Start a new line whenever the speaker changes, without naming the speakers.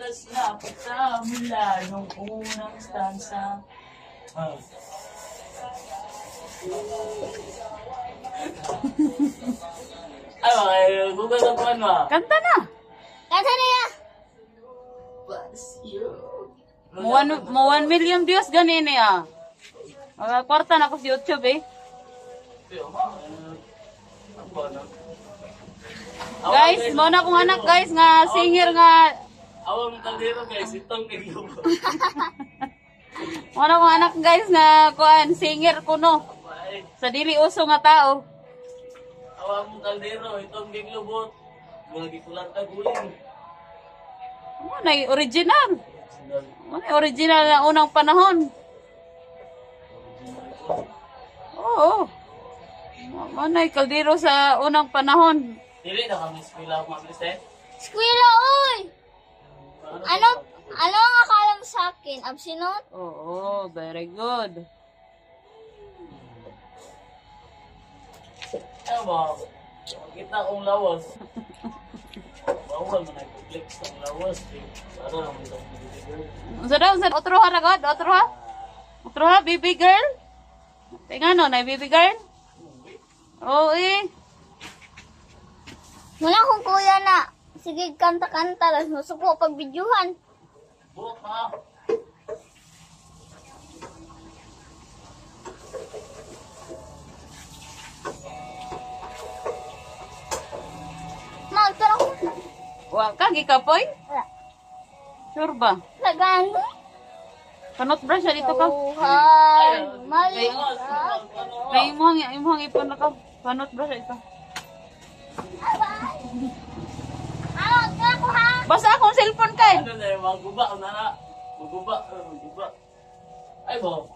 Wagas na kita mula nung unang stanza. Ay, mga gugas ang kuhan mo.
Kanta na.
Kanta na ya.
Mo 1 million views ganin niya. Kwarta na ko sa YouTube eh. Guys, mo na kong anak guys nga singer nga.
Awang kaldero guys, itong kiniyo.
Mo na kong anak guys nga kuan singer kuno. Sa dili uso nga tao.
Awang kaldero, itong giglubot. Mga gikulat na guling.
Mo na original. Mo na original na unang panahon. Oo. Mo na kaldero sa unang panahon.
Dili na kami eskwela ako mag-listen.
Squirrel, oy! Ano ang akala mo sa akin? Absinot?
Oo, very good.
Ano ba? Kita kong lawas. Bawal mo na-flex ng lawas. Para lang itong baby girl.
Sa otro ha ragod, otro ha? Otro ha, baby girl? Tingnan no, na baby girl? Oo eh.
Muna kong kuya na. Sige, kanta-kanta. Tapos masuko pag bidyuhan.
Buok ha.
Magtarang ko.
Wa ka gikapoy?
Wala.
Sure ba?
Lagan.
Kanot brush dito ka.
Tuhan. Mali.
May imong ipon na ka. Kanot brush dito.
Ano, ako ha?
Basta akong cellphone kay.
Ano na yung maguba? Maguba. Ay bo.